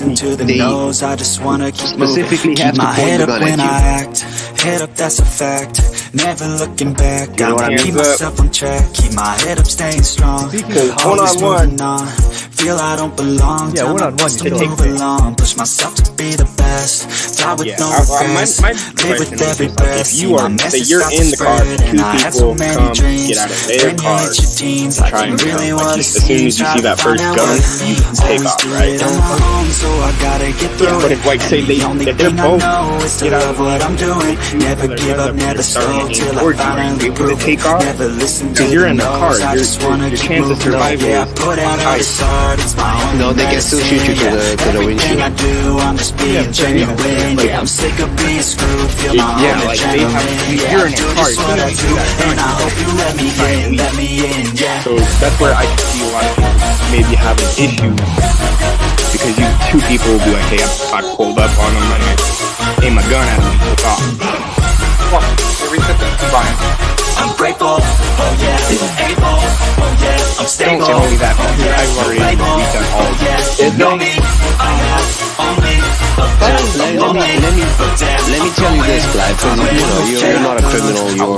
listen to the no's. I just wanna keep specifically moving. have Keep to my point head the up gun when at you. I act. Head up, that's a fact. Never looking back. You know what I Gotta keep mean? myself on track. Keep my head up, staying strong. Always moving on. Feel I don't belong. Yeah, one-on-one, to you move along. Push myself to be the best. Die with no regrets. My Live with question every is like, breath. if you are, say you're in the car, two people come, get out of their cars, and try and come, like, as soon as you see that first gun, you take off, right? But if, like, say if they're both get out of what I'm doing, never give up, never slow till I finally able to take off, because you're in the car, your chance of survival is high. No, they can still shoot you to the windshield. I'm just being genuine. Yeah, I'm sick of being screwed. Feel my Yeah, like they have, you're in a car, as soon as you see that gun, and I hope you let me in. Yeah. so that's where I can see a lot of people maybe having issues, because two people will be like, hey, I pulled up on them and I aim my gun at them and took off. Reset the combine. I'm grateful, oh yeah, able, oh yeah, I'm stable. Don't say only that, I've already beat them all. There's no me, I have only Let me tell you this, Clive, because you're not a criminal, you're,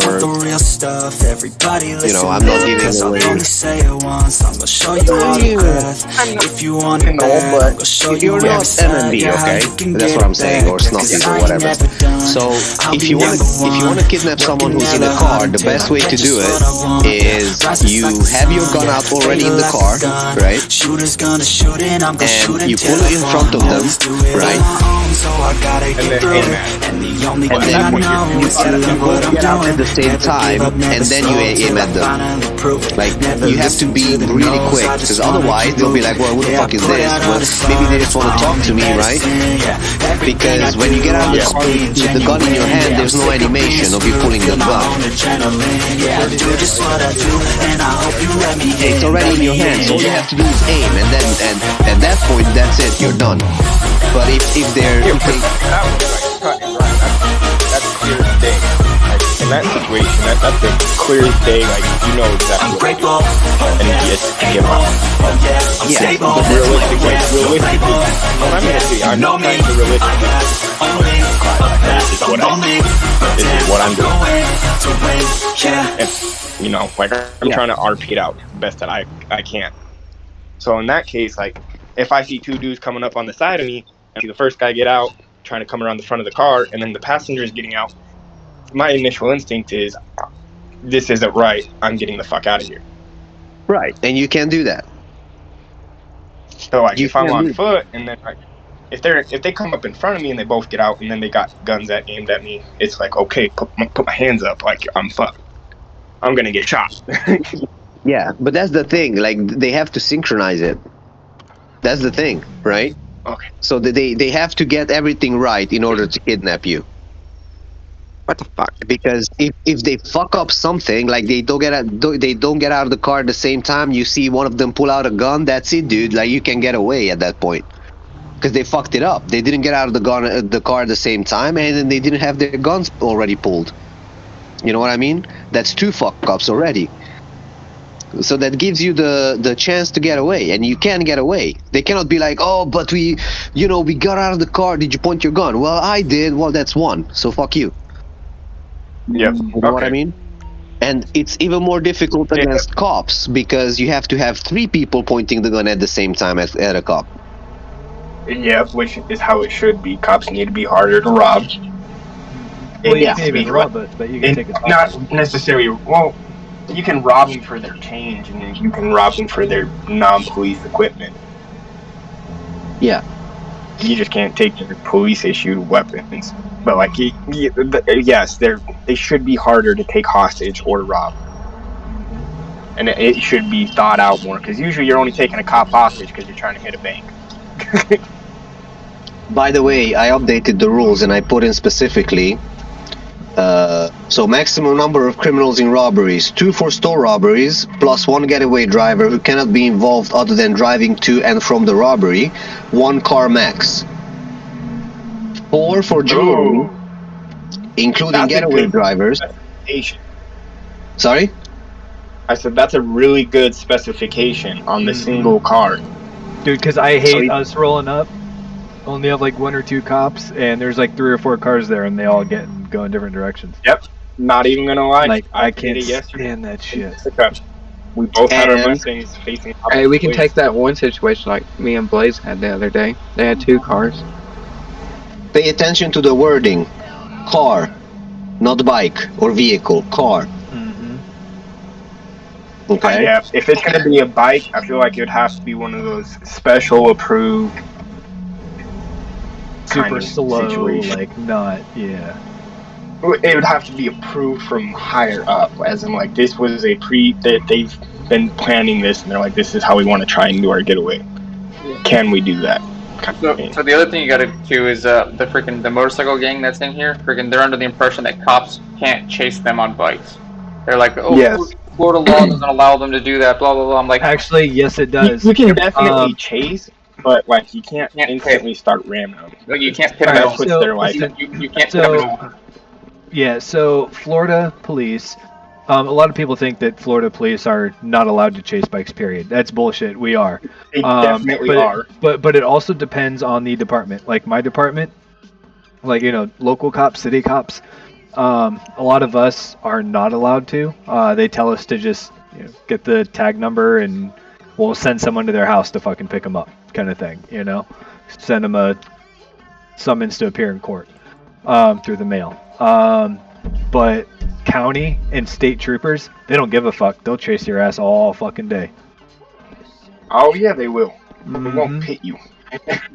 I'm not giving away. I'ma show you all the path. If you want it bad, I'm gonna show you you're not MMB, okay? That's what I'm saying, or Snuffy or whatever. So if you want to kidnap someone who's in a car, the best way to do it is you have your gun out already in the car, right? And you pull it in front of them, right? And then aim at them. And then you both get out at the same time, and then you aim at them. Like, you have to be really quick, because otherwise they'll be like, well, what the fuck is this? Well, maybe they just want to talk to me, right? Because when you get out of the car with the gun in your hand, there's no animation of you pulling the gun. It's already in your hand, so all you have to do is aim, and then at that point, that's it, you're done. But if they're... That's clear as day. Like, in that situation, that's the clearest day, like, you know exactly what to do. And it's give up. Yeah, but realistically, I'm gonna see, I'm not trying to realistically. This is what I'm doing. And, like, I'm trying to RP it out the best that I can. So in that case, like, if I see two dudes coming up on the side of me, and see the first guy get out, trying to come around the front of the car, and then the passenger is getting out, my initial instinct is, this isn't right, I'm getting the fuck out of here. Right, and you can't do that. So like, if I'm on foot, and then like, if they come up in front of me and they both get out, and then they got guns aimed at me, it's like, okay, put my hands up, like, I'm fucked. I'm gonna get shot. Yeah, but that's the thing, like, they have to synchronize it. That's the thing, right? Okay. So they have to get everything right in order to kidnap you. What the fuck? Because if they fuck up something, like they don't get out of the car at the same time, you see one of them pull out a gun, that's it, dude. Like, you can get away at that point. Because they fucked it up. They didn't get out of the car at the same time, and then they didn't have their guns already pulled. You know what I mean? That's two fuck-ups already. So that gives you the chance to get away, and you can get away. They cannot be like, oh, but we got out of the car, did you point your gun? Well, I did. Well, that's one, so fuck you. Yep. You know what I mean? And it's even more difficult against cops, because you have to have 3 people pointing the gun at the same time at a cop. Yeah, which is how it should be. Cops need to be harder to rob. Well, you can't even rob us, but you can take it off. Not necessarily. Well, you can rob them for their change, and then you can rob them for their non-police equipment. Yeah. You just can't take their police-issued weapons. But like, yes, they should be harder to take hostage or rob. And it should be thought out more, because usually you're only taking a cop hostage because you're trying to hit a bank. By the way, I updated the rules and I put in specifically, so maximum number of criminals in robberies, 2 for store robberies, plus 1 getaway driver who cannot be involved other than driving to and from the robbery, 1 car max. 4 for jewelry, including getaway drivers. Sorry? I said that's a really good specification on the single car. Dude, because I hate us rolling up only have like 1 or 2 cops, and there's like 3 or 4 cars there, and they all go in different directions. Yep. Not even gonna lie. Like I did can't it yesterday. stand that shit. We both had our And- Mustangs facing. Hey, we can opposite take ways. that one situation like me and Blaze had the other day. They had 2 cars. Pay attention to the wording. Car, not bike or vehicle. Car. Mm-hmm. Okay. Yeah, if it's gonna be a bike, I feel like it would have to be one of those special approved, Super kind of slow, situation. like not, yeah. It would have to be approved from higher up, as in like this was a that they've been planning this, and they're like, this is how we want to try and do our getaway. Can we do that? Kind of thing. So the other thing you gotta do is the motorcycle gang that's in here, they're under the impression that cops can't chase them on bikes. They're like, oh, Yes. Florida law doesn't allow them to do that, blah blah blah. I'm like, Actually, yes, it does. You can definitely chase, but like you can't Can't instantly start ramming them. like, you can't pit All them right, at puts so- their like. you can't pit them at all. Yeah, so Florida police, a lot of people think that Florida police are not allowed to chase bikes, period. That's bullshit. We are. They definitely but are. But it also depends on the department. Like my department, like, local cops, city cops, a lot of us are not allowed to. They tell us to just get the tag number and we'll send someone to their house to fucking pick them up, kind of thing, Send them a summons to appear in court through the mail. But county and state troopers, they don't give a fuck. They'll chase your ass all fucking day. Oh yeah, they will. They Mhm. won't pit you.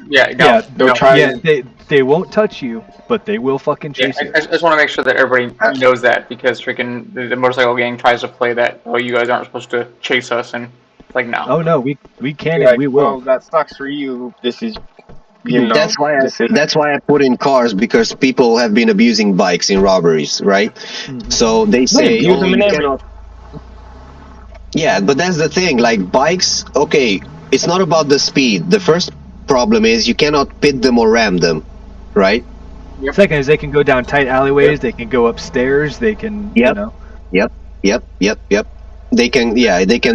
Yeah, Yeah, They'll try. Yeah, they won't touch you, but they will fucking Yeah, chase you. I just want to make sure that everybody knows that, because freaking the motorcycle gang tries to play that. Oh, you guys aren't supposed to chase us, and it's like no. Oh no, we can Like, and we will. well, that sucks for you. This is, That's why this is that's why I put in cars, because people have been abusing bikes in robberies, right? Mhm. So they say, abuse them you in every- cannot. Yeah, but that's the thing. Like bikes, okay, it's not about the speed. The first problem is you cannot pit them or ram them, right? Second is they can go down tight alleyways. They can go upstairs. They can, Yep. Yep. They can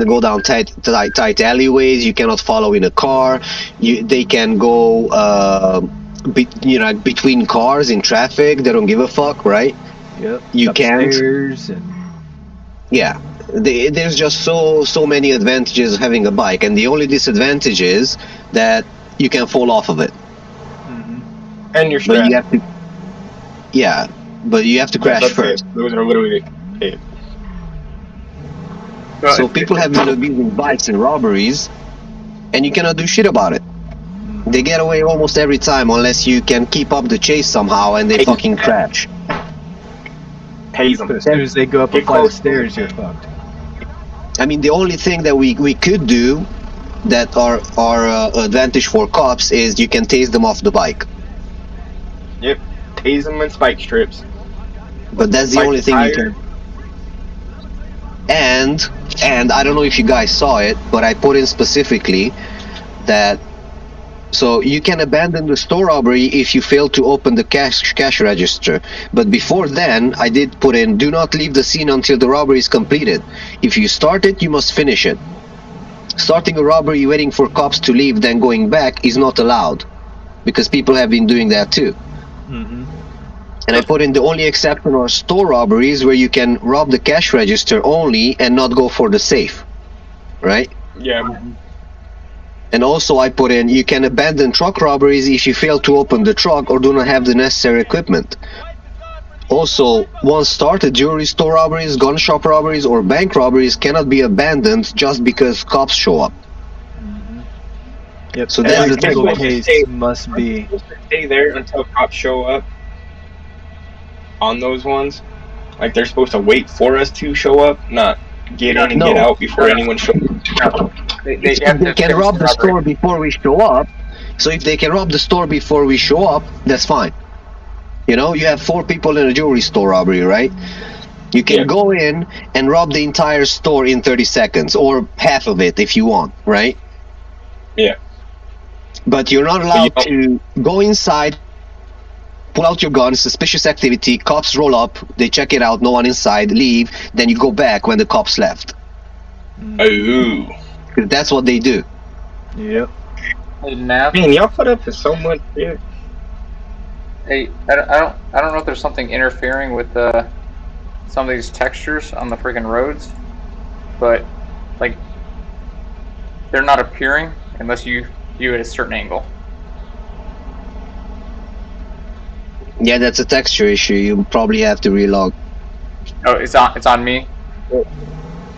go down tight alleyways. You cannot follow in a car. They can go, between cars in traffic. They don't give a fuck, right? Yep. You can't. Upstairs and Yeah, there's just so many advantages of having a bike, and the only disadvantage is that you can fall off of it. mhm. and you're But stressed. you have to. Yeah, but you have to crash That's first. it. Those are literally it. So people have been abusing bikes in robberies, and you cannot do shit about it. They get away almost every time unless you can keep up the chase somehow, and they fucking crash. Pays them. But as soon as they go up a Get flight of close. stairs, you're fucked. I mean, the only thing that we could do that are advantage for cops is you can tase them off the bike. Yep. Tase them and spike strips. But that's the Spike only thing you tire. can. And I don't know if you guys saw it, but I put in specifically that so you can abandon the store robbery if you fail to open the cash register. But before then, I did put in do not leave the scene until the robbery is completed. If you start it, you must finish it. Starting a robbery waiting for cops to leave then going back is not allowed, because people have been doing that too. Mm-hmm. And I put in the only exception are store robberies where you can rob the cash register only and not go for the safe, right? Yeah. And also I put in you can abandon truck robberies if you fail to open the truck or do not have the necessary equipment. Also, once started, jewelry store robberies, gun shop robberies, or bank robberies cannot be abandoned just because cops show up. Yep. So that's every the thing. single case must be. We're supposed to stay there until cops show up on those ones. Like they're supposed to wait for us to show up, not get in and No. get out before anyone shows up. They If have they to can finish rob the robbery. store before we show up, so if they can rob the store before we show up, that's fine. You know, you have 4 people in a jewelry store robbery, right? You can Yeah. go in and rob the entire store in 30 seconds, or half of it if you want, right? Yeah. But you're not allowed to go inside, pull out your gun, suspicious activity, cops roll up, they check it out, no one inside, leave, then you go back when the cops left. Oh. 'Cause that's what they do. Yep. Hey, Nav. Man, y'all put up with so much shit. Hey, I don't know if there's something interfering with some of these textures on the freaking roads, but like they're not appearing unless you view it at a certain angle. Yeah, that's a texture issue. You probably have to relog. Oh, it's on me.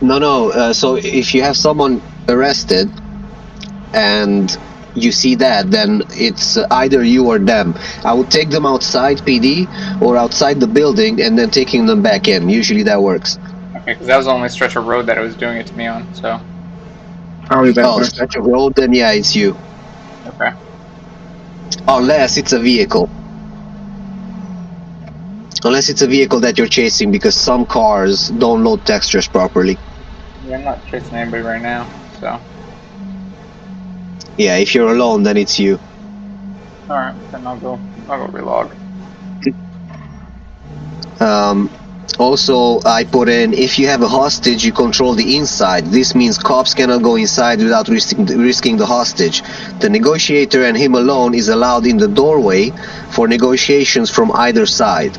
No. So if you have someone arrested and you see that, then it's either you or them. I would take them outside PD or outside the building and then taking them back in. Usually that works. Okay, because that was the only stretch of road that it was doing it to me on. So. Oh, stretch of road, then yeah, it's you. Okay. Unless it's a vehicle. Unless it's a vehicle that you're chasing, because some cars don't load textures properly. Yeah, I'm not chasing anybody right now, so. Yeah, if you're alone, then it's you. Alright, then I'll go relog. Also, I put in, if you have a hostage, you control the inside. This means cops cannot go inside without risking the hostage. The negotiator and him alone is allowed in the doorway for negotiations from either side.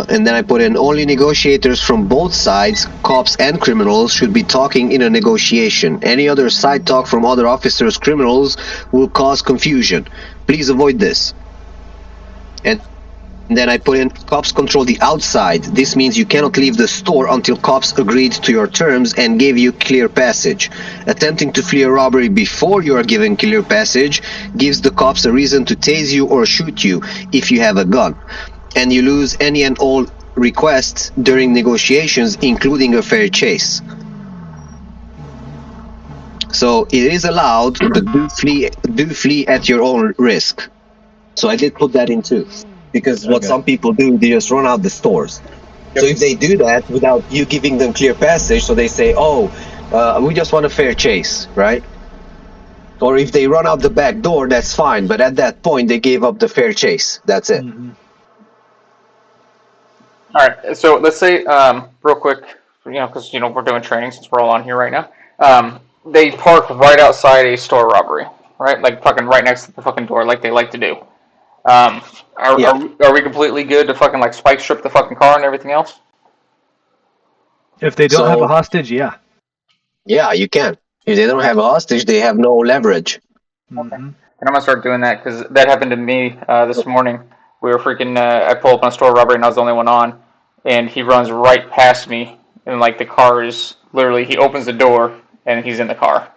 And then I put in, only negotiators from both sides, cops and criminals, should be talking in a negotiation. Any other side talk from other officers, criminals, will cause confusion. Please avoid this. And then I put in, cops control the outside. This means you cannot leave the store until cops agreed to your terms and gave you clear passage. Attempting to flee a robbery before you are given clear passage gives the cops a reason to tase you or shoot you if you have a gun. And you lose any and all requests during negotiations, including a fair chase. So it is allowed, but do flee at your own risk. So I did put that in too, because what some people do, they just run out the stores. Yep. So if they do that without you giving them clear passage, so they say, "Oh, we just want a fair chase," right? Or if they run out the back door, that's fine. But at that point, they gave up the fair chase. That's it. Mm-hmm. All right, so let's say, real quick, because we're doing training since we're all on here right now. They park right outside a store robbery, right? Like fucking right next to the fucking door, like they like to do. Are we completely good to fucking like spike strip the fucking car and everything else? If they don't have a hostage, yeah. Yeah, you can. If they don't have a hostage, they have no leverage. Mm-hmm. And I'm gonna start doing that because that happened to me this morning. We were freaking. I pulled up on a store robbery and I was the only one on, and he runs right past me, and like the car is literally. He opens the door and he's in the car.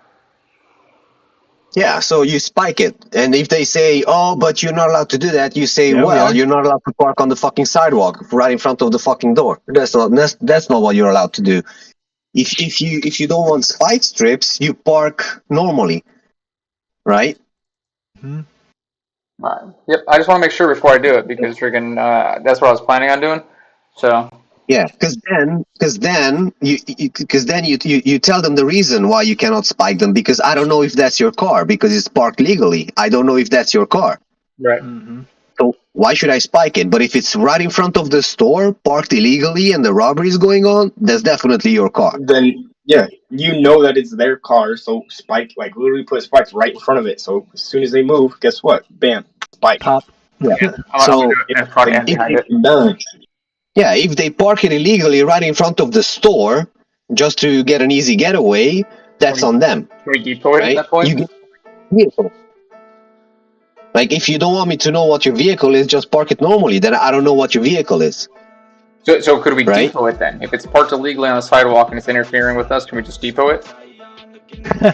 Yeah, so you spike it. And if they say, "Oh, but you're not allowed to do that," you say, Yeah, "Well, you're not allowed to park on the fucking sidewalk right in front of the fucking door." That's not what you're allowed to do. If you don't want spike strips, you park normally, right? Mm-hmm. Yep. I just want to make sure before I do it because freaking that's what I was planning on doing. So. Yeah, because then you tell them the reason why you cannot spike them, because I don't know if that's your car, because it's parked legally. I don't know if that's your car. Right. Mm-hmm. So why should I spike it? But if it's right in front of the store, parked illegally, and the robbery is going on, that's definitely your car. Then yeah, you know that it's their car, so spike, like literally put spikes right in front of it. So as soon as they move, guess what? Bam, spike. Pop. Yeah. So in front and behind it. Done. Yeah, if they park it illegally right in front of the store just to get an easy getaway, that's on them. Can we depot it Right? at that point? You get vehicle. Like, if you don't want me to know what your vehicle is, just park it normally. Then I don't know what your vehicle is. So could we Right? depot it then? If it's parked illegally on the sidewalk and it's interfering with us, can we just depot it?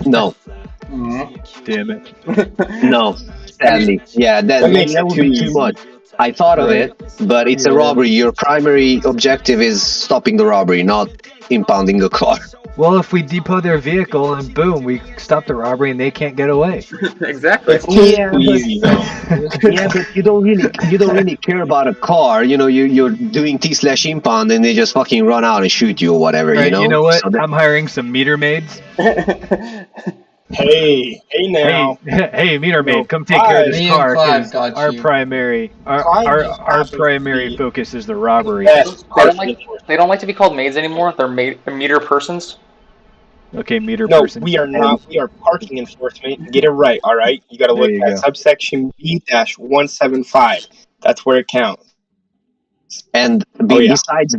No. Damn it. No. Sadly. Yeah, that would be too much. I thought of it, but it's a robbery. Your primary objective is stopping the robbery, not impounding a car. Well, if we depot their vehicle and boom, we stop the robbery and they can't get away. Exactly. Yeah, but you don't really care about a car. You're doing T/impound and they just fucking run out and shoot you or whatever. Right, you know what? So I'm hiring some meter maids. Hey now. Hey, meter maid, come take care of this Me car. and Clive 'Cause got our you. primary, our primary focus is the robbery. They don't like to be called maids anymore. They're meter persons. Okay, meter No, person. we are not. We are parking enforcement. Get it right, all right? You got to look There you at go. subsection B-175. That's where it counts. And Oh, yeah. besides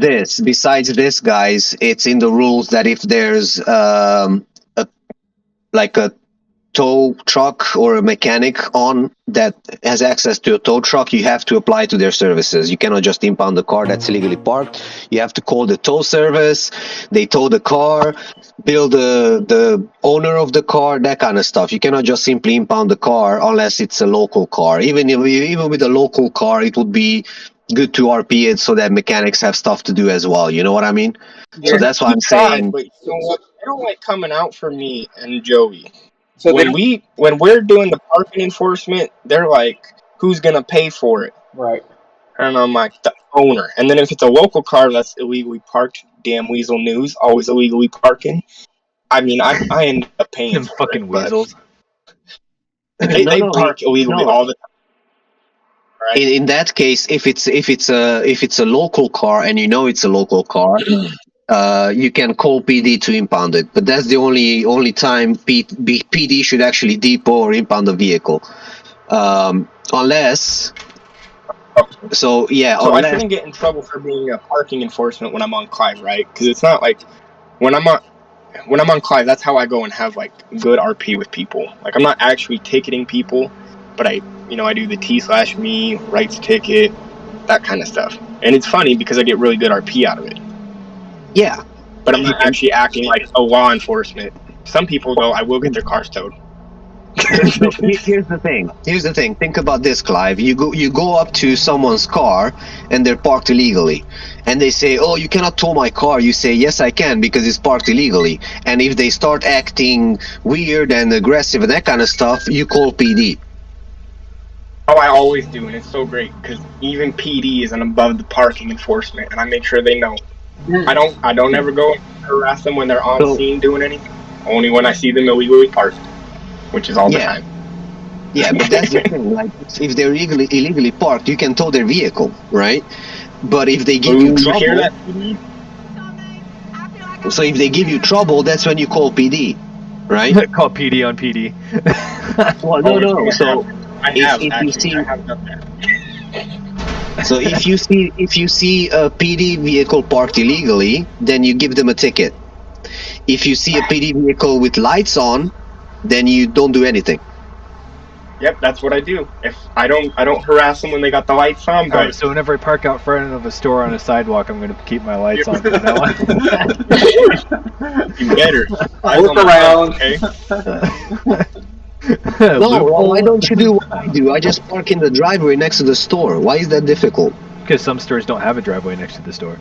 this, guys, it's in the rules that if there's like a tow truck or a mechanic on that has access to a tow truck, you have to apply to their services. You cannot just impound the car that's illegally parked. You have to call the tow service. They tow the car, bill the owner of the car, that kind of stuff. You cannot just simply impound the car unless it's a local car. Even with a local car, it would be good to RP it so that mechanics have stuff to do as well. You know what I mean? So that's why I'm saying. But you know what? They don't like coming out for me and Joey. So when we're doing the parking enforcement, they're like, "Who's gonna pay for it?" right. And I'm like, "The owner." And then if it's a local car that's illegally parked, damn Weasel News, always illegally parking. I mean, I end up paying Them for fucking it, but weasels. they park illegally all the time. Right? In that case, if it's a local car and you know it's a local car, you can call PD to impound it. But that's the only time PD should actually depot or impound the vehicle, unless. So yeah, So I unless. shouldn't get in trouble for being a parking enforcement when I'm on Clive, right? Because it's not like when I'm on Clive, that's how I go and have like good RP with people. Like I'm not actually ticketing people, but I do the T/me, writes ticket, that kind of stuff. And it's funny because I get really good RP out of it. Yeah. But I'm not actually acting like a law enforcement. Some people, though, I will get their cars towed. So here's the thing. Think about this, Clive. You go up to someone's car and they're parked illegally, and they say, "Oh, you cannot tow my car." You say, "Yes, I can because it's parked illegally." And if they start acting weird and aggressive and that kind of stuff, you call PD. Oh, I always do, and it's so great because even PD isn't above the parking enforcement, and I make sure they know. I don't ever go and harass them when they're on scene doing anything. Only when I see them illegally parked, which is all the time. Yeah, but that's the thing. Like, if they're illegally parked, you can tow their vehicle, right? But if they give you trouble, hear that, PD? So if they give you trouble, that's when you call PD, right? Call PD on PD. Well, no. So I have done that. So if you see a PD vehicle parked illegally, then you give them a ticket. If you see a PD vehicle with lights on, then you don't do anything. Yep, that's what I do. If I don't harass them when they got the lights on. But Alright, so whenever I park out front of a store on a sidewalk, I'm going to keep my lights on from now on. You better. Look around. Okay? No, why don't you do what I do? I just park in the driveway next to the store. Why is that difficult? Because some stores don't have a driveway next to the store.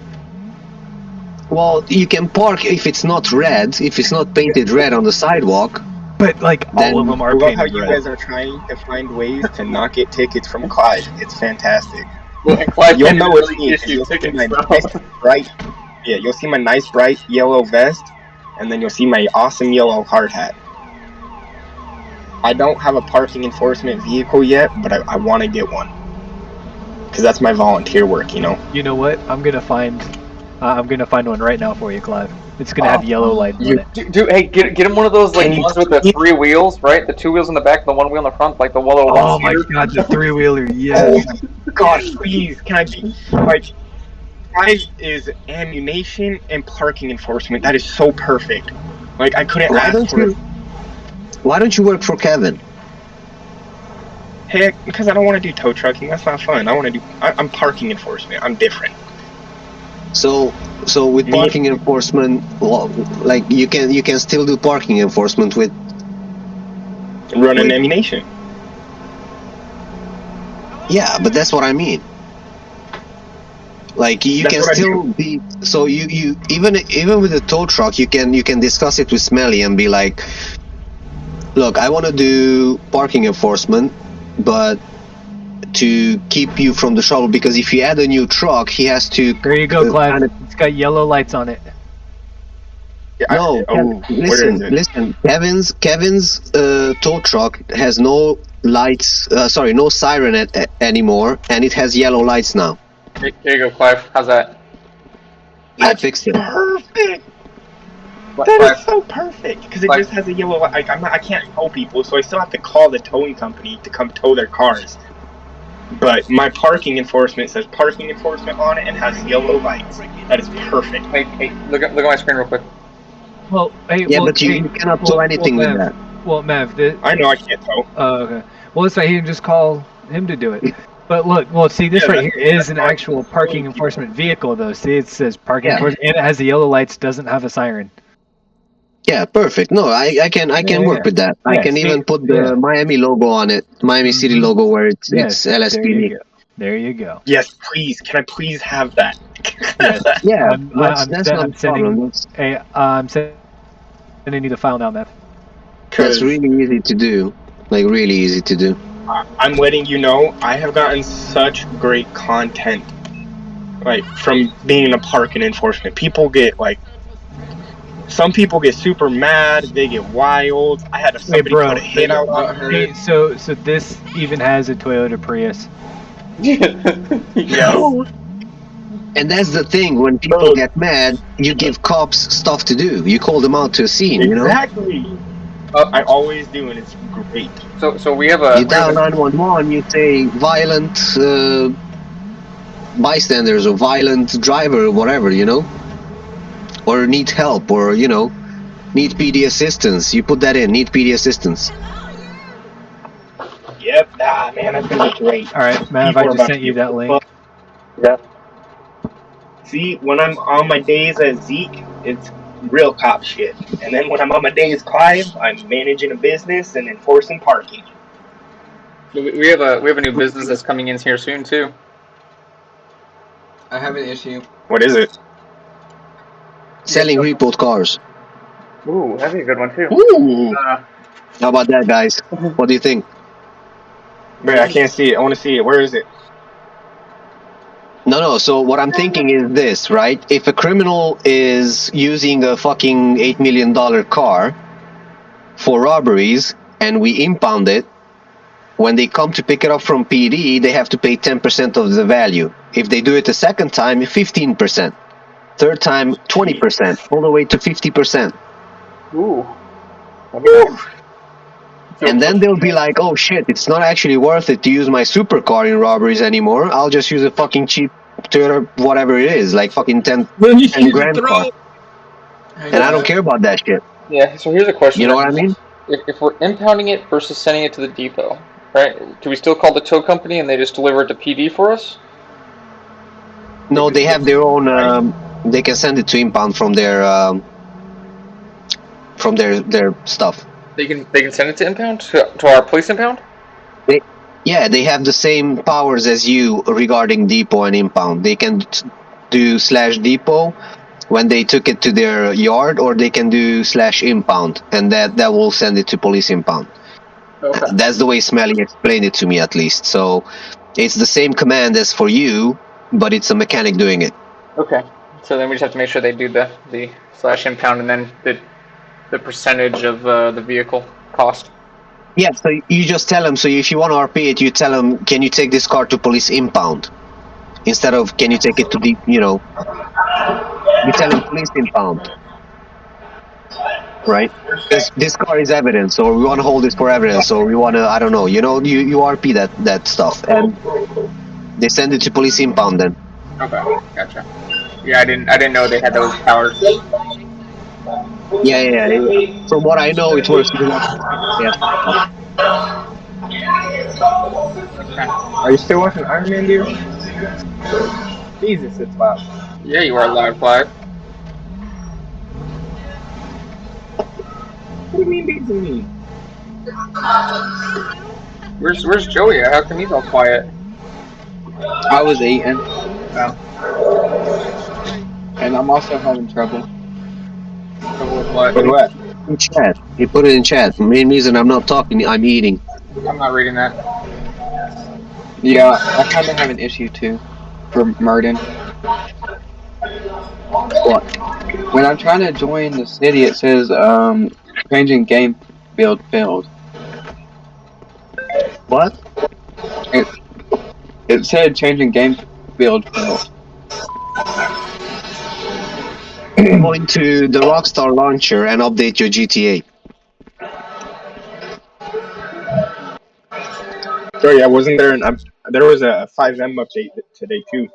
Well, you can park if it's not red, if it's not painted red on the sidewalk. But like all of them I are love painted how you red. guys are trying to find ways to not get tickets from Clive. It's fantastic. Well, and Clive You'll can't know really it's me. issue You'll see tickets, my so. nice bright, you'll see my nice bright yellow vest, and then you'll see my awesome yellow hard hat. I don't have a parking enforcement vehicle yet, but I want to get one because that's my volunteer work. You know. You know what? I'm gonna find one right now for you, Clive. It's gonna have yellow lights on it. Dude, hey, get him one of those like ones with the 3 wheels, right? The 2 wheels in the back, the 1 wheel in the front, like the little Oh my one-seater. god, the 3-wheeler, yes. Oh God, please, can I be like? Clive is ammunition and parking enforcement. That is so perfect. Like I couldn't ask for it. Why don't you work for Kevin? Heck, because I don't want to do tow trucking. That's not fun. I'm parking enforcement. I'm different. So with parking enforcement, well, like you can still do parking enforcement with running ammunition. Yeah, but that's what I mean. Like you can still be. So you even with a tow truck, you can discuss it with Smelly and be like, look, I want to do parking enforcement, but to keep you from the trouble, because if you add a new truck, he has to. There you go, Clive. It's got yellow lights on it. No, listen. Kevin's tow truck has no lights. No siren anymore, and it has yellow lights now. Here you go, Clive. How's that? I fixed it. Perfect. That is so perfect because it just has a yellow. Like I can't tow people, so I still have to call the towing company to come tow their cars. But my parking enforcement says parking enforcement on it and has yellow lights. That is perfect. Hey, look at my screen real quick. Well, hey, Yeah, well, but you cannot do anything with that. Well, Mav, I know I can't tow. okay. Well, it's right. He can just call him to do it. But look, well, see, this right here is an actual parking enforcement vehicle, though. See, it says parking enforcement, and it has the yellow lights, doesn't have a siren. Yeah, perfect. No, I can work with that. I can even put the Miami logo on it, Miami City logo, where it's LSPD. There you go. Yes, please. Can I please have that? Yes. Yeah, that's not a problem. I'm sending you the file now, Matt. That's really easy to do. Like, really easy to do. I'm letting you know, I have gotten such great content, like, from being in a parking enforcement. People get, like, some people get super mad, they get wild. I had somebody put a hit out on her. Hey, so this even has a Toyota Prius. Yeah. And that's the thing, when people get mad, you give cops stuff to do. You call them out to a scene, Exactly. I always do, and it's great. So we have a... You dial 911, you say violent bystanders or violent driver or whatever, or need help, or, need PD assistance. You put that in, need PD assistance. Yep, man, that's gonna be great. All right, Mav, I just sent you that link. Yeah. See, when I'm on my days at Zeke, it's real cop shit. And then when I'm on my days Clive, I'm managing a business and enforcing parking. We have a new business that's coming in here soon too. I have an issue. What is it? Selling repoed cars. Ooh, that'd be a good one too. Ooh. How about that, guys? What do you think? Wait, I can't see it. I want to see it. Where is it? No, so what I'm thinking is this, right? If a criminal is using a fucking $8 million car for robberies and we impound it, when they come to pick it up from PD, they have to pay 10% of the value. If they do it a second time, 15%. Third time, 20%, all the way to 50%. Ooh. And then they'll be like, oh shit, it's not actually worth it to use my supercar in robberies anymore. I'll just use a fucking cheap Toyota, whatever it is, like fucking 10 grand car. And I don't care about that shit. Yeah, so here's a question. You know what I mean? If we're impounding it versus sending it to the depot, right? Do we still call the tow company and they just deliver it to PD for us? No, they have their own, they can send it to impound from their stuff. They can send it to impound? To our police impound? They have the same powers as you regarding depot and impound. They can do /depot when they took it to their yard, or they can do /impound, and that will send it to police impound. Okay. That's the way Smelly explained it to me, at least. So it's the same command as for you, but it's a mechanic doing it. Okay. So then we just have to make sure they do the /impound and then the percentage of the vehicle cost. Yeah, so you just tell them, so if you want to RP it, you tell them, can you take this car to police impound? Instead of, can you take it to the, you tell them police impound. Right? Because this car is evidence, or we want to hold this for evidence, or we want to, I don't know, you RP that stuff. And they send it to police impound then. Okay, gotcha. Yeah, I didn't know they had those powers. Yeah. From what I know, it works. Yeah. Are you still watching Iron Man, dude? Jesus, it's loud. Yeah, you are live, Clive. What do you mean, beats me? Where's Joey? How come he's all quiet? I was eating. Oh. And I'm also having trouble. Trouble with what? With what? In chat. He put it in chat. Main reason I'm not talking, I'm eating. I'm not reading that. Yeah, I kind of have an issue too. For Murden. What? When I'm trying to join the city, it says, changing game field failed. What? It said changing game field failed. Go into the Rockstar launcher and update your GTA. So yeah, wasn't there there was a 5M update today too.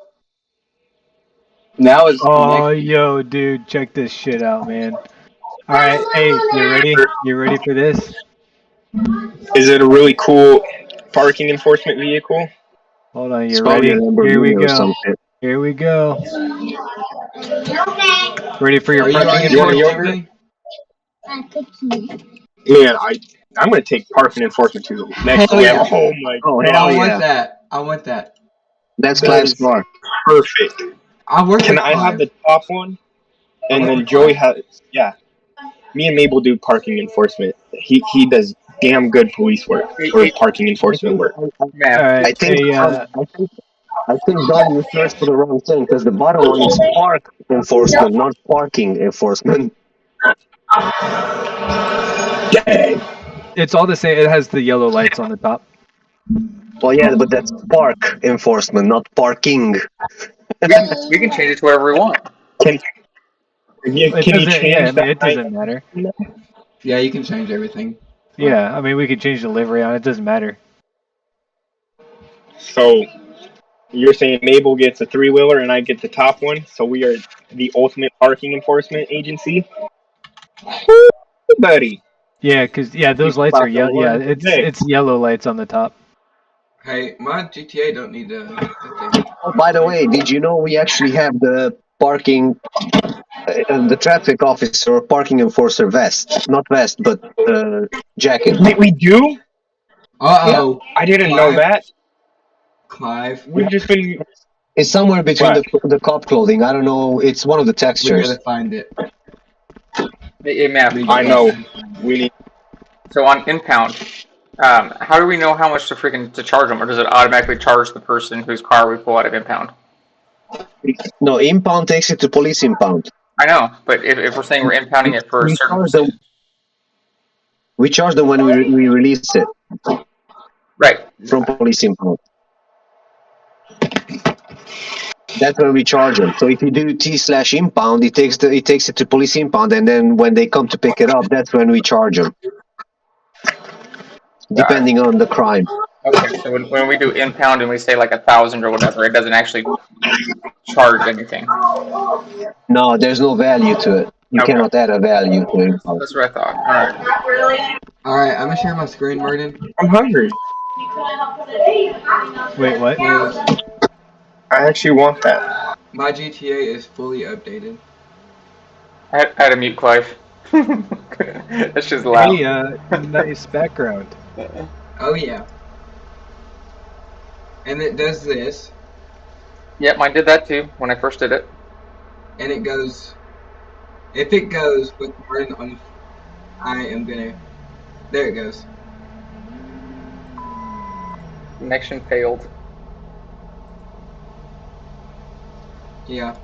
Now it's Oh, next. yo, dude, check this shit out, man. All right, hey, you ready? You ready for this? Is it a really cool parking enforcement vehicle? Hold on, It's you probably a ready? Here we Lamborghini or go. something. Here we go. Ready for your Are you parking going You want to enforcement? Man, I'm gonna take parking enforcement to the next Hell level. yeah. Oh my Oh, god, hell I want yeah. that. I want that. That's that Clive's is car. perfect. I work Can with I have Clive. the top one? And then Joey has, yeah. Me and Mabel do parking enforcement. He does damn good police work or parking enforcement work. All Man, right, I think hey, I think Don, you searched for the wrong thing because the bottom one is park enforcement, not parking enforcement. Dang. it's all the same. It has the yellow lights on the top. Well, yeah, but that's park enforcement, not parking. we can change it to wherever we want. Can you It can you doesn't. Yeah, I change mean, that? it doesn't matter. Yeah, you can change everything. Yeah, I mean, we could change the livery on it. It doesn't matter. So you're saying Mabel gets a 3-wheeler and I get the top one, so we are the ultimate parking enforcement agency, buddy. Yeah, cause those You lights are about to yellow. Yeah, learn today. it's yellow lights on the top. Hey, my GTA don't need to update. Oh, by the way, did you know we actually have the parking, the traffic officer or parking enforcer vest? Not vest, but jacket. We do? Uh-oh. I didn't know that. Clive. We've just been It's somewhere between what? the cop clothing. I don't know. It's one of the We textures. gotta find it. Hey, Matt, I know. We need. so on impound, how do we know how much to charge them, or does it automatically charge the person whose car we pull out of impound? No, impound takes it to police impound. I know, but if we're saying we're impounding it for a We certain charge them. percentage, We charge them when we release it right? from police impound. That's when we charge them. So if you do T/impound, it takes it to police impound, and then when they come to pick it up, that's when we charge them, depending on the crime. Okay, so when we do impound and we say like 1,000 or whatever, it doesn't actually charge anything. No, there's no value to it. You Okay. cannot add a value to impound. That's what I thought. All right. Alright, I'm gonna share my screen, Martin. I'm hungry. Wait, what? I actually want that. My GTA is fully updated. I had to mute Clive. That's just loud. Hey, nice background. Oh yeah. And it does this, Yep, mine did that too when I first did it. and it goes. If it goes with Martin on, I am gonna. There it goes. Connection failed. Yeah.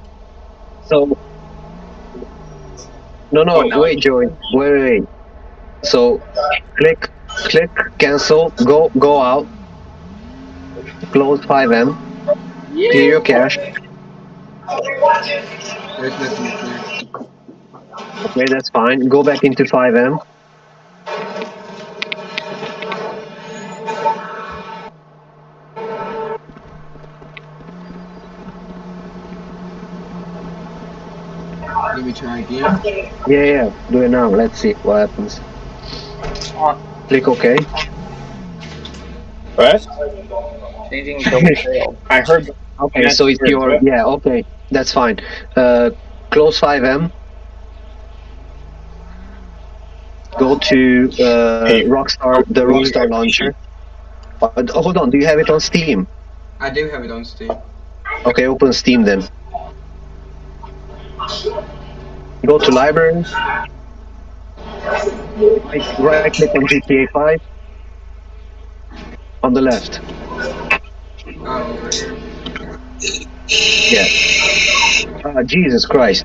So, no, wait, Joey, wait. So, click, cancel, go out, close 5M, clear your cache. There's nothing to clear. Okay, that's fine. Go back into 5M. Let me try again. Yeah, do it now. Let's see what happens. Click OK. What? Changing double failed. I heard. Okay, so it's your okay, that's fine. Close 5M. Go to Rockstar, the Rockstar launcher. Hold on, do you have it on Steam? I do have it on Steam. Okay, open Steam then. Go to library. Right click on GTA 5. On the left. Oh, over here. Yeah. Jesus Christ.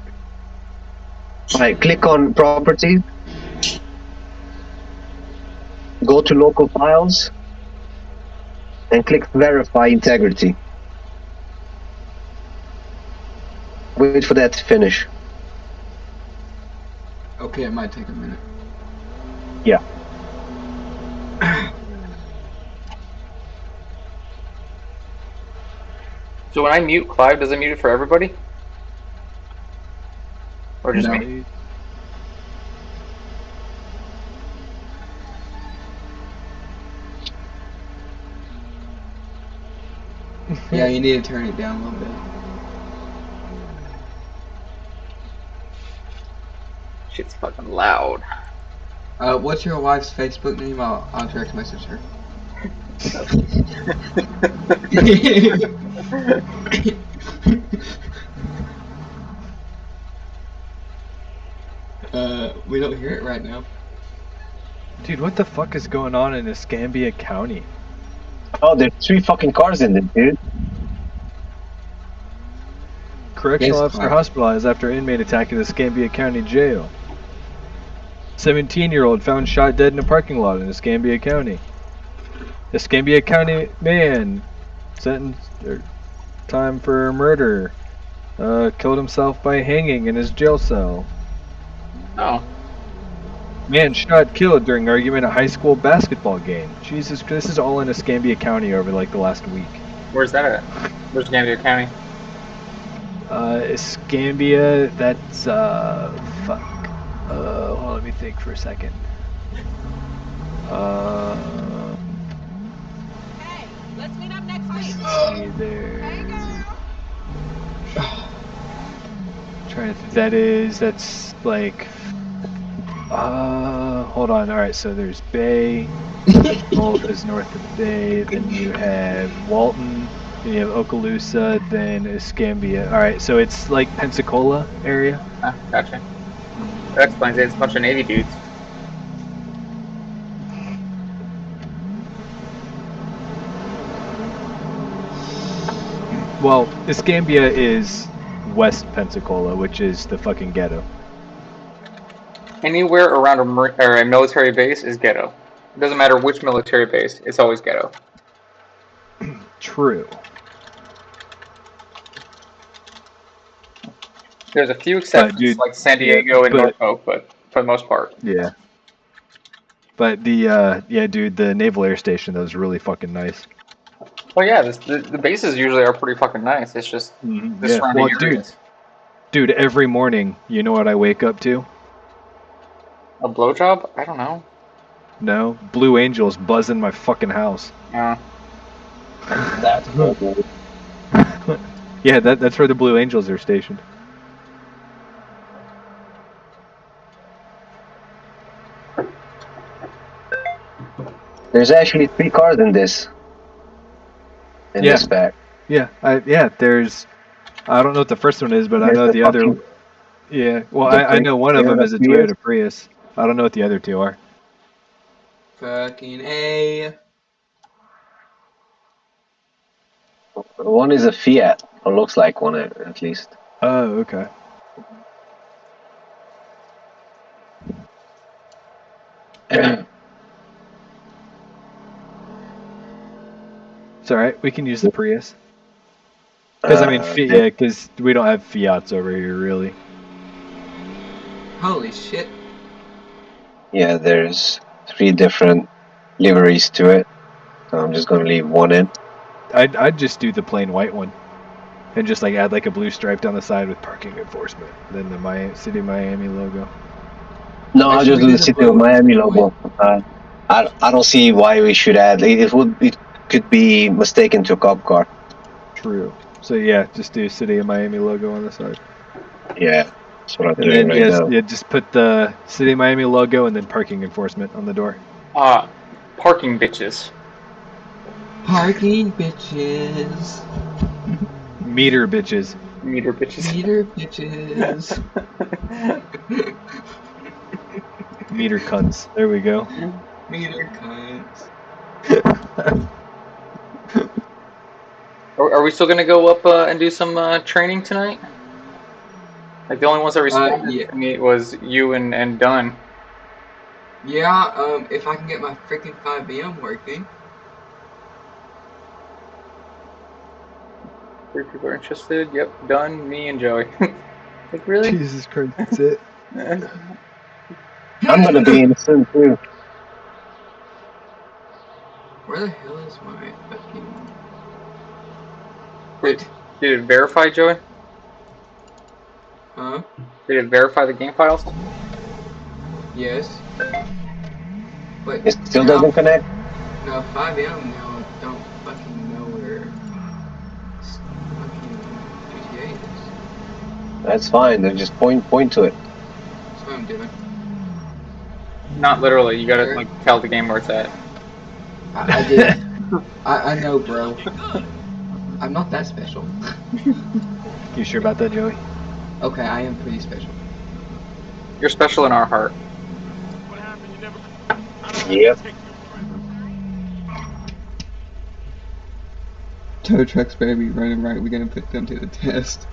Alright, click on properties. Go to local files. And click verify integrity. Wait for that to finish. Okay, it might take a minute. Yeah. So when I mute Clive, does it mute it for everybody? Or just No. me? Yeah, you need to turn it down a little bit. Shit's fucking loud. What's your wife's Facebook name? I'll direct message her. We don't hear it right now. Dude, what the fuck is going on in Escambia County? Oh, there's 3 fucking cars in there, dude. Correctional Yes, officer Clive. hospitalized after inmate attack at Escambia County Jail. 17-year-old found shot dead in a parking lot in Escambia County. Escambia County man sentenced time for murder. Killed himself by hanging in his jail cell. Oh. Man shot killed during argument at high school basketball game. Jesus, this is all in Escambia County over like the last week. Where's that at? Where's Escambia County? Escambia, that's fuck. Hold on, let me think for a second. Hey, let's meet up next week. See there. Hey, girl. Trying to think. That's like. Hold on. All right, so there's Bay. Gulf is north of Bay. Then you have Walton. Then you have Okaloosa. Then Escambia. All right, so it's like Pensacola area. Ah, gotcha. That explains it. It's a bunch of Navy dudes. Well, Escambia is West Pensacola, which is the fucking ghetto. Anywhere around a military base is ghetto. It doesn't matter which military base, it's always ghetto. True. There's a few exceptions, dude, like San Diego and but- Norfolk, but for the most part. Yeah. But dude, the Naval Air Station, that was really fucking nice. Well, yeah, the bases usually are pretty fucking nice. It's just the surrounding areas. Dude, every morning, you know what I wake up to? A blowjob? I don't know. No, Blue Angels buzzing my fucking house. That's cool, dude. Yeah, that's where the Blue Angels are stationed. There's actually 3 cars in this. In this pack. Yeah, there's. I don't know what the first one is, but I know the other. Yeah, well, I know one of them is a Toyota Prius. I don't know what the other 2 are. Fucking A. One is a Fiat, or looks like one at least. Oh, okay. It's alright, we can use the Prius. Because, because we don't have Fiats over here, really. Holy shit. Yeah, there's 3 different liveries to it. So I'm just going to leave one in. I'd just do the plain white one. And just like add like a blue stripe down the side with parking enforcement. Then the City of Miami logo. No, I'll just do the City of Miami logo. I don't see why we should add. It could be mistaken to a cop car. True. So yeah, just do City of Miami logo on the side. Yeah, that's what I'm And doing then right now. yeah, just put the City of Miami logo and then parking enforcement on the door. Parking bitches. Parking bitches. Meter bitches. Meter bitches. Meter bitches. Meter cunts. There we go. Meter cunts. Are we still gonna go up and do some training tonight? Like the only ones that responded to me was you and Dunn. Yeah, if I can get my freaking 5BM working. 3 people are interested. Yep, Dunn, me, and Joey. Like really? Jesus Christ, that's it. I'm gonna be in soon too. Where the hell is my fucking... Did it verify, Joey? Huh? Did it verify the game files? Yes. But It still now, doesn't connect. no, 5M now don't fucking know where fucking GTA is. That's fine. Then just point to it. That's what I'm doing. Not literally. You gotta Sure. like tell the game where it's at. I did. I know, bro. I'm not that special. You sure about that, Joey? Okay, I am pretty special. You're special in our heart. Yep. Tow trucks better be running right. We're gonna put them to the test.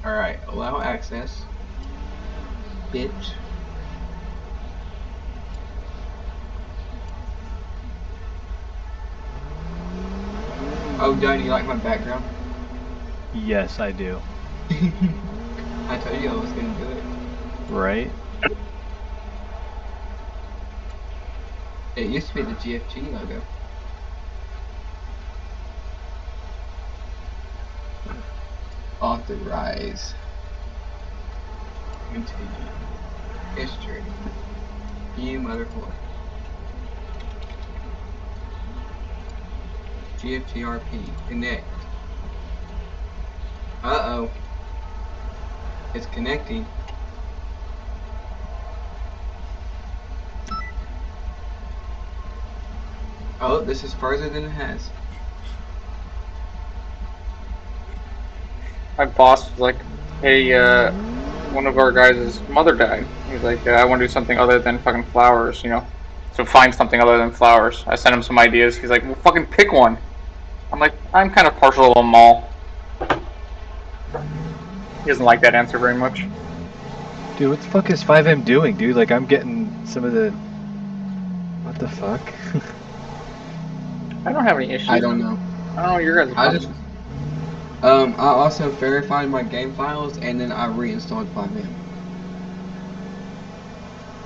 Alright, allow access. Bitch. Oh, Don, you like my background? Yes, I do. I told you I was gonna do it. Right? It used to be the GFG logo. Authorize. Continue. History. You motherfucker. GFG RP. Connect. Uh-oh. It's connecting. Oh, this is further than it has. My boss was like, "Hey, one of our guys' mother died." He's like, "I want to do something other than fucking flowers, you know. So find something other than flowers." I sent him some ideas. He's like, "Well, fucking pick one." I'm like, "I'm kind of partial to them all." He doesn't like that answer very much. Dude, what the fuck is 5M doing, dude? Like, I'm getting some of the... What the fuck? I don't have any issues. I don't know. I don't know your guys' I just problems. I also verified my game files and then I reinstalled 5M.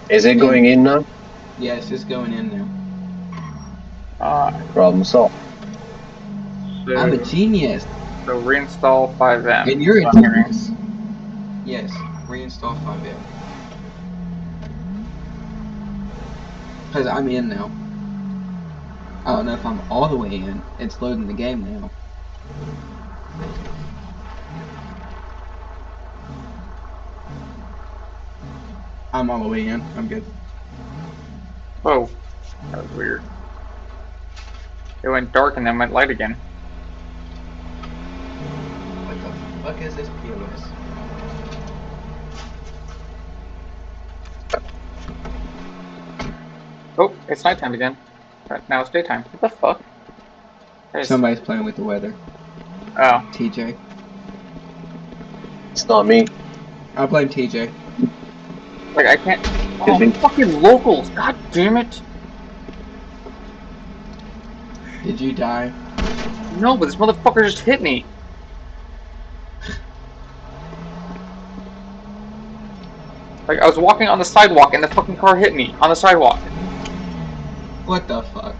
Is it going in now? Yes, it's going in now. Problem solved. So, I'm a genius. so reinstall 5M. And you're a I'm hearing. genius. Yes, reinstall 5M. Because I'm in now. I don't know if I'm all the way in. It's loading the game now. I'm all the way in. I'm good. Whoa, that was weird. It went dark and then went light again. What the fuck is this POS? Oh, it's nighttime again. Right now it's daytime. What the fuck? Somebody's playing with the weather. Oh. TJ. It's not me. I'll blame TJ. Like, I can't. Oh, fucking locals! God damn it! Did you die? No, but this motherfucker just hit me. Like, I was walking on the sidewalk and the fucking car hit me on the sidewalk. What the fuck?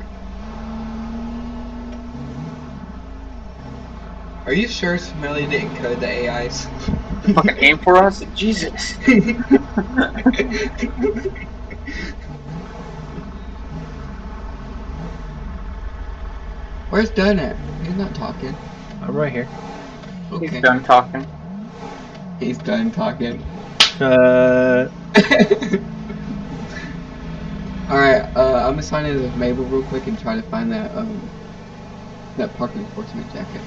Are you sure Smelly didn't code the AIs? Fucking aim for us? Jesus. Where's Dunn at? He's not talking. I'm right here. Okay. He's done talking. He's done talking. Uh... Alright, I'm gonna sign in with Mabel real quick and try to find that, that parking enforcement jacket.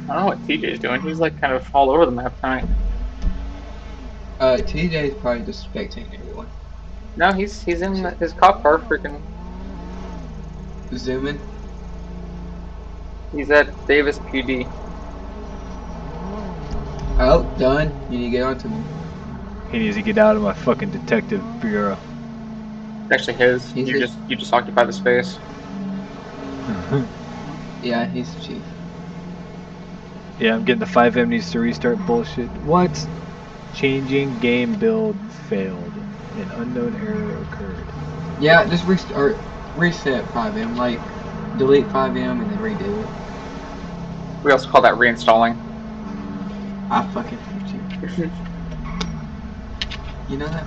I don't know what TJ's doing. He's like kind of all over the map tonight. TJ's probably just spectating everyone. No, he's in his cop car freaking. Zooming. He's at Davis PD. Oh, done. You need to get onto me. He needs to get out of my fucking detective bureau. It's actually his. He's You just occupy the space. Yeah, he's the chief. Yeah, I'm getting the 5M needs to restart bullshit. What? Changing game build failed. An unknown error occurred. Yeah, just reset 5M. Like, delete 5M and then redo it. We also call that reinstalling. I fucking hate you. You know that?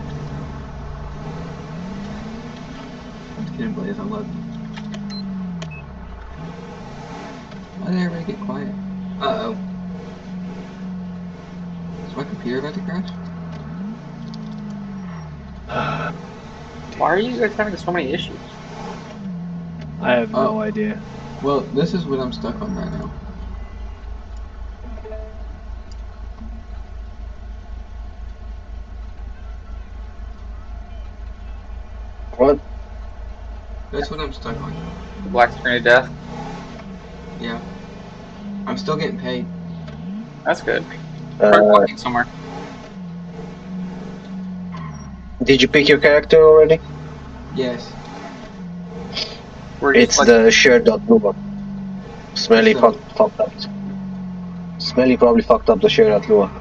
I'm just kidding, Blaze. I love you. Why did everybody get quiet? Uh-oh. Is my computer about to crash? Why are you guys having so many issues? I have no idea. Well, this is what I'm stuck on right now. What? That's what I'm stuck on. The black screen of death. Yeah. I'm still getting paid. That's good. Probably walking somewhere. Did you pick your character already? Yes. Where do you It's select- the shirt.lua. Smelly So- fucked up. Smelly probably fucked up the shirt.lua.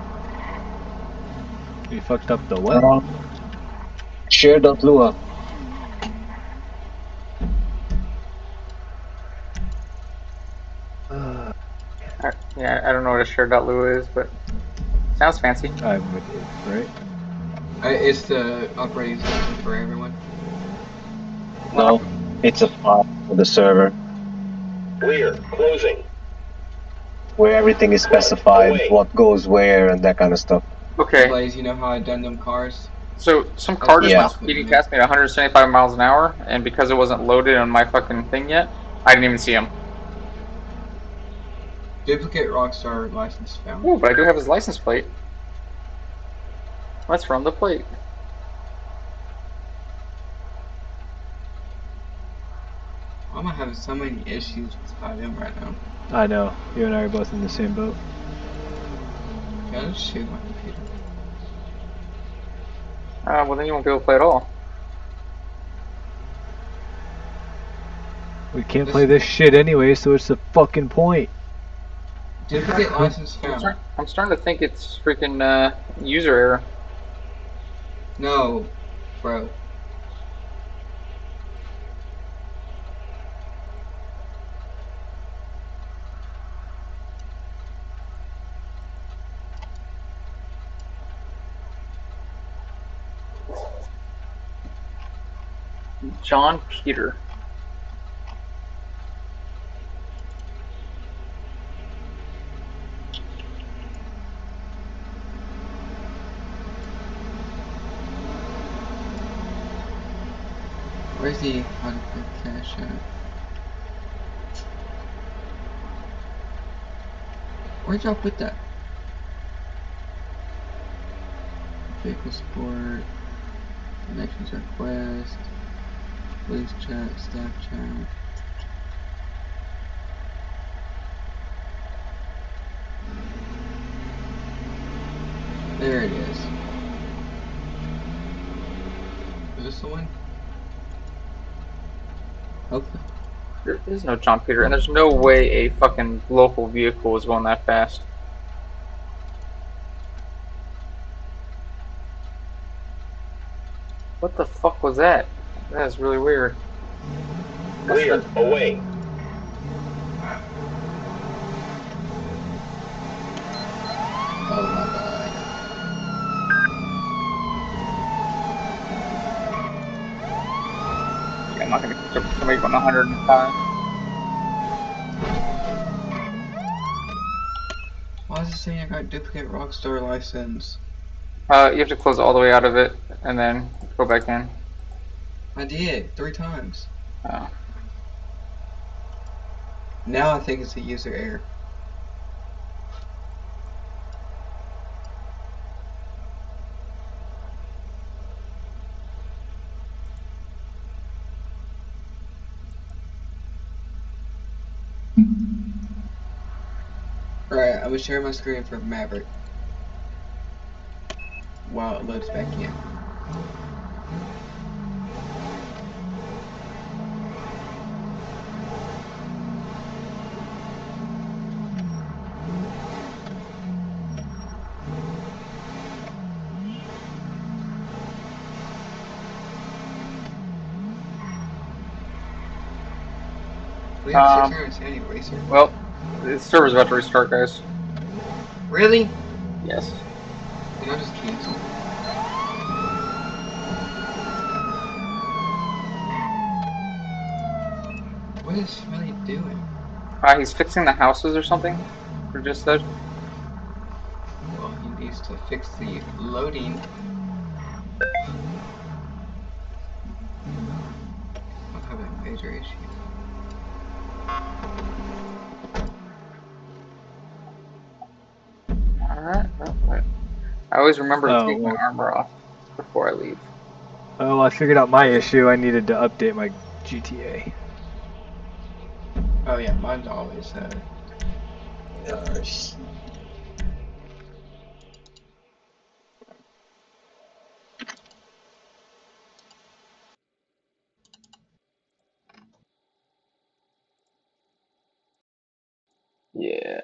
You fucked up the what? Shirt.lua. Yeah, I don't know what a share.lua is, but sounds fancy. I'm with you, right? It's the operating system for everyone. No, it's a file for the server Clear. Closing. where everything is specified, what goes where, and that kind of stuff. Okay, Blaze, you know how I done them cars? so some car just Yeah. went speeding past me at 175 miles an hour, and because it wasn't loaded on my fucking thing yet, I didn't even see him. Duplicate Rockstar license found. Oh, but I do have his license plate. That's from the plate. I'm having so many issues with 5M right now. I know. You and I are both in the same boat. Yeah, I'll just shoot my computer. Well, then you won't be able to play at all. We can't play this shit anyway, so it's the fucking point. Duplicate license found. I'm starting to think it's freaking user error. No, bro. John Peter. Where's the auto cash at? Where'd y'all put that? Vehicle support. Connections request. Police chat. Staff chat. There it is. Is this the one? Hopefully. There is no John Peter, and there's no way a fucking local vehicle is going that fast. What the fuck was that? That is really weird. Clear. Away. Oh my god. Yeah, I'm not gonna pick up somebody going 105. Why is it saying I got duplicate Rockstar license? You have to close all the way out of it, and then go back in. I did 3 times. Oh. Now I think it's a user error. Alright, I'm gonna share my screen for Maverick. while it loads back in. We have 670 racer. Well, the server's about to restart, guys. Really? Yes. Then I'll just cancel. What is Smelly doing? He's fixing the houses or something. You just said. Well, he needs to fix the loading. I'm having a major issue. Alright, well, I always remember to take my well, armor off before I leave. oh, I figured out my issue. I needed to update my GTA. Oh yeah, mine's always Yeah.